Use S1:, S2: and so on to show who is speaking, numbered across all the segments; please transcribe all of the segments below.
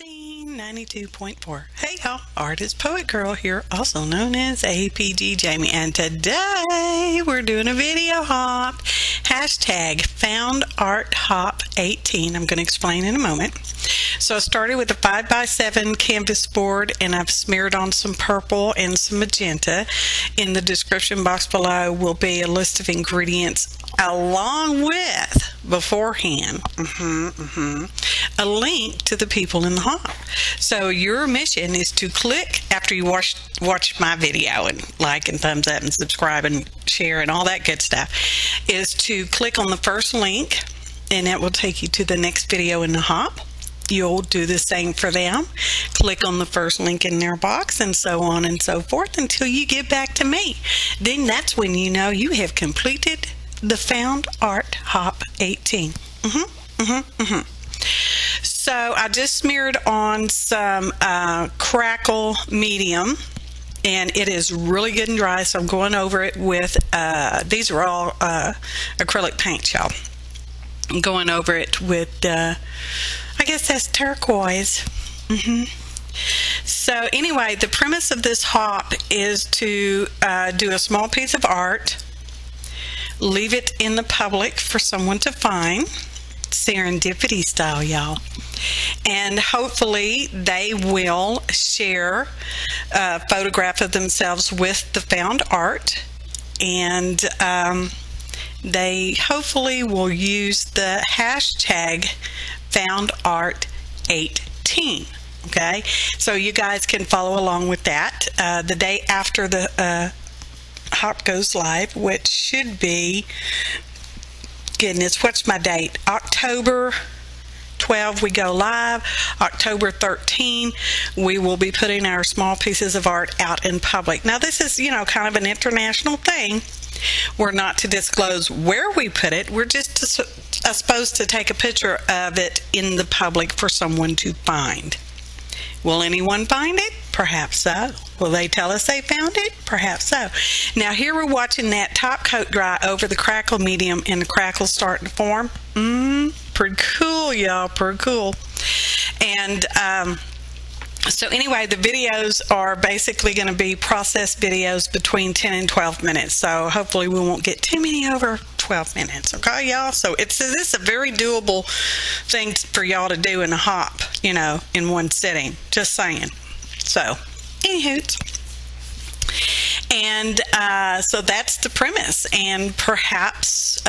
S1: Scene 92.4. Hey y'all, Artist Poet Girl here, also known as APGJamie, and today we're doing a video hop. Hashtag found art hop 18. I'm going to explain in a moment. So I started with a 5x7 canvas board and I've smeared on some purple and some magenta. In the description box below will be a list of ingredients along with beforehand a link to the people in the hop. So your mission is to click after you watch my video and like and thumbs up and subscribe and share and all that good stuff, is to click on the first link and it will take you to the next video in the hop. You'll do the same for them. Click on the first link in their box and so on and so forth until you get back to me. Then that's when you know you have completed the found art hop 18. So I just smeared on some crackle medium and it is really good and dry, so I'm going over it with these are all acrylic paint, y'all. I'm going over it with I guess that's turquoise. So anyway, the premise of this hop is to do a small piece of art, leave it in the public for someone to find, serendipity style, y'all, and hopefully they will share a photograph of themselves with the found art, and they hopefully will use the hashtag found art 18. Okay, so you guys can follow along with that the day after the hop goes live, which should be, goodness, what's my date? October 12 we go live. October 13 we will be putting our small pieces of art out in public. Now this is, you know, kind of an international thing. We're not to disclose where we put it. We're just supposed to take a picture of it in the public for someone to find. Will anyone find it? Perhaps so. Will they tell us they found it? Perhaps so. Now here we're watching that top coat dry over the crackle medium and the crackle starting to form. Pretty cool, y'all, pretty cool. And so anyway, the videos are basically going to be process videos between 10 and 12 minutes. So hopefully we won't get too many over 12 minutes. Okay, y'all? So this is a very doable thing for y'all to do in a hop, you know, in one sitting. Just saying. So, anywho. And so that's the premise, and perhaps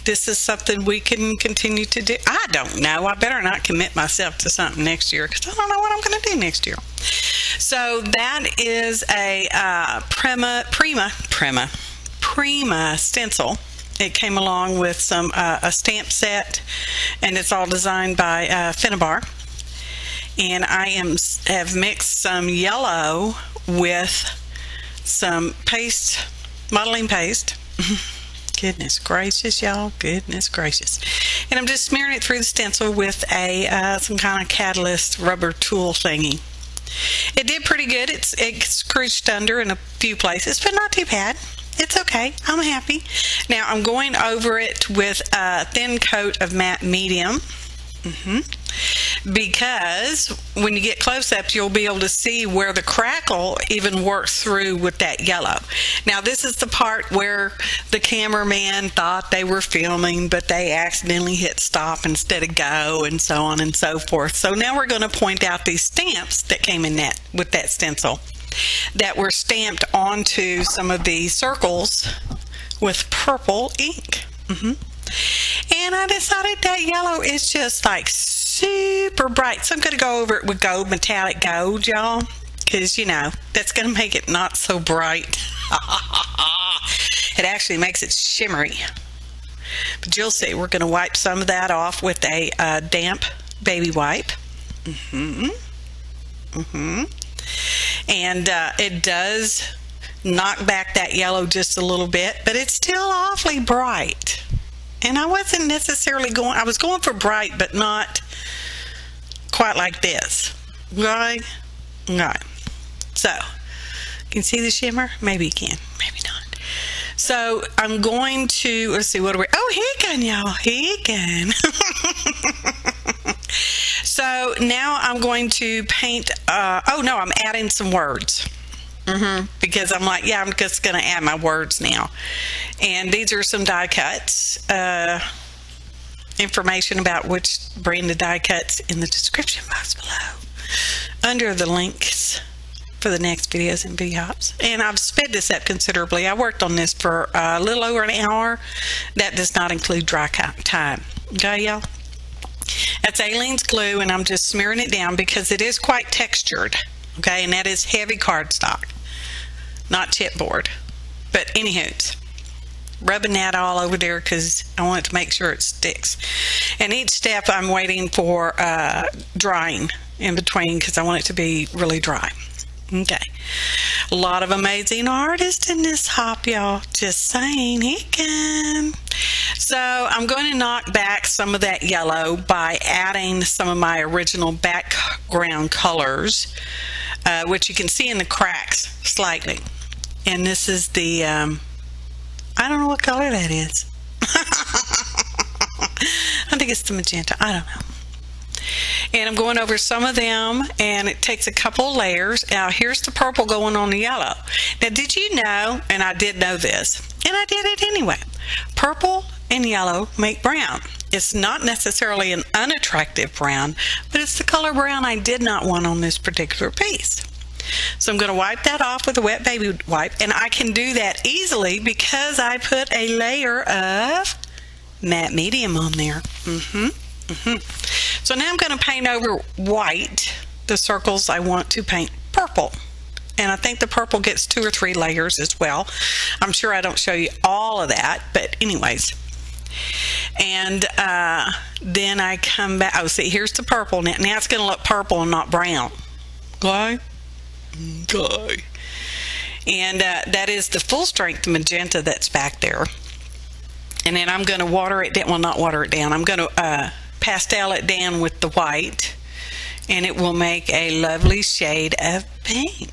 S1: this is something we can continue to do. I don't know. I better not commit myself to something next year because I don't know what I'm going to do next year. So that is a Prima stencil. It came along with some a stamp set, and it's all designed by Finnabair. And I have mixed some yellow with some paste, modeling paste. Goodness gracious, y'all, goodness gracious. And I'm just smearing it through the stencil with a some kind of catalyst rubber tool thingy. It did pretty good. It scrooched under in a few places, but not too bad. It's okay. I'm happy. Now I'm going over it with a thin coat of Matt Medium. Because when you get close-ups, you'll be able to see where the crackle even works through with that yellow. Now this is the part where the cameraman thought they were filming, but they accidentally hit stop instead of go, and so on and so forth. So now we're going to point out these stamps that came in with that stencil that were stamped onto some of the circles with purple ink. And I decided that yellow is just like super bright, so I'm going to go over it with gold, metallic gold, y'all, because, you know, that's going to make it not so bright. It actually makes it shimmery. But you'll see, we're going to wipe some of that off with a damp baby wipe. And it does knock back that yellow just a little bit, but it's still awfully bright. And I wasn't necessarily I was going for bright, but not quite like this. Right? Right. So, can you see the shimmer? Maybe you can, maybe not. So, I'm going to, let's see, what are we, oh, here again, y'all, here again. So now I'm going to paint, oh no, I'm adding some words. Because I'm like, yeah, I'm just going to add my words now. And these are some die cuts. Information about which brand of die cuts in the description box below, under the links for the next videos and video hops. And I've sped this up considerably. I worked on this for a little over an hour. That does not include dry time. Okay, y'all? That's Aleene's glue, and I'm just smearing it down because it is quite textured. Okay, and that is heavy cardstock, not chipboard. But anywho, rubbing that all over there because I want it to make sure it sticks. And each step I'm waiting for drying in between because I want it to be really dry. Okay, a lot of amazing artists in this hop, y'all. Just saying, it can. So I'm going to knock back some of that yellow by adding some of my original background colors, which you can see in the cracks slightly. And this is the, I don't know what color that is. I think it's the magenta. I don't know. And I'm going over some of them, and it takes a couple of layers. Now here's the purple going on the yellow. Now did you know, and I did know this, and I did it anyway, purple and yellow make brown. It's not necessarily an unattractive brown, but it's the color brown I did not want on this particular piece. So I'm going to wipe that off with a wet baby wipe, and I can do that easily because I put a layer of Matt Medium on there. So now I'm going to paint over white the circles I want to paint purple. And I think the purple gets 2 or 3 layers as well. I'm sure I don't show you all of that, but anyways. And then I come back. Oh, see, here's the purple. Now it's going to look purple and not brown. Okay? Okay. And that is the full strength magenta that's back there. And then I'm going to water it down. Well, not water it down. I'm going to pastel it down with the white, and it will make a lovely shade of pink.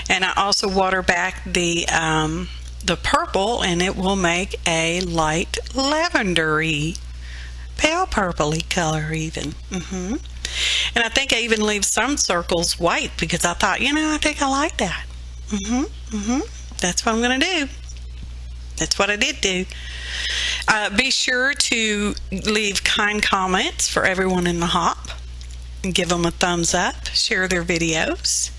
S1: And I also water back the purple, and it will make a light lavendery, pale purpley color even. And I think I even leave some circles white because I thought, you know, I think I like that. That's what I'm going to do. That's what I did do. Be sure to leave kind comments for everyone in the hop. And give them a thumbs up. Share their videos.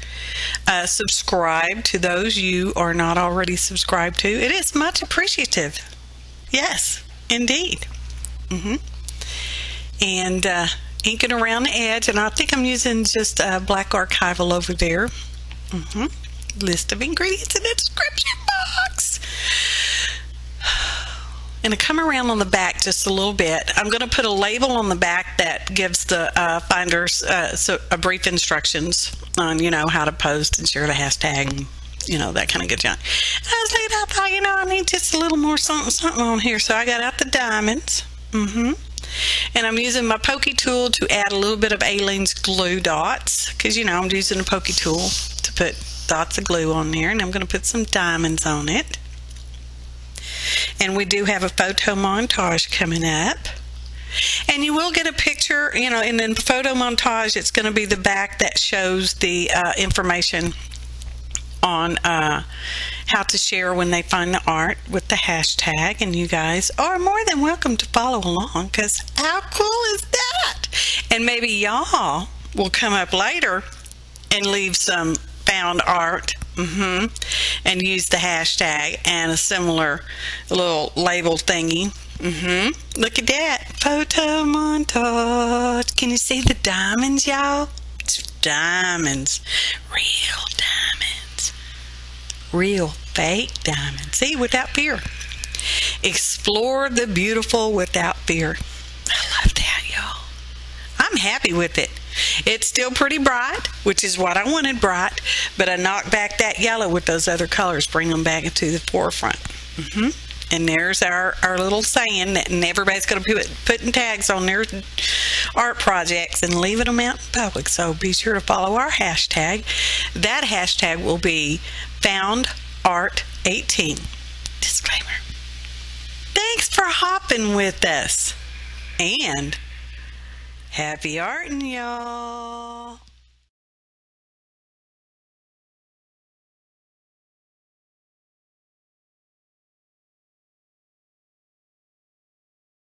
S1: Subscribe to those you are not already subscribed to. It is much appreciative. Yes, indeed. And inking around the edge. And I think I'm using just black Archival over there. List of ingredients in the description box. And I come around on the back just a little bit. I'm going to put a label on the back that gives the finders a brief instructions on, you know, how to post and share the hashtag, and, you know, that kind of good junk. I was like, I thought, you know, I need just a little more something on here. So I got out the diamonds. And I'm using my pokey tool to add a little bit of Aleene's glue dots, because, you know, I'm using a pokey tool to put dots of glue on there. And I'm going to put some diamonds on it. And we do have a photo montage coming up. And you will get a picture, you know, in the photo montage, it's going to be the back that shows the information on how to share when they find the art with the hashtag. And you guys are more than welcome to follow along, because how cool is that? And maybe y'all will come up later and leave some found art. And use the hashtag and a similar little label thingy. Look at that photo montage. Can you see the diamonds, y'all? It's diamonds, real diamonds, real fake diamonds. See, without fear. Explore the beautiful without fear. I love that, y'all. I'm happy with it. It's still pretty bright, which is what I wanted bright, but I knocked back that yellow with those other colors, bring them back into the forefront. And there's our little saying that everybody's going to be putting tags on their art projects and leaving them out in public. So be sure to follow our hashtag. That hashtag will be FoundArt18. Disclaimer. Thanks for hopping with us. And happy arting, y'all.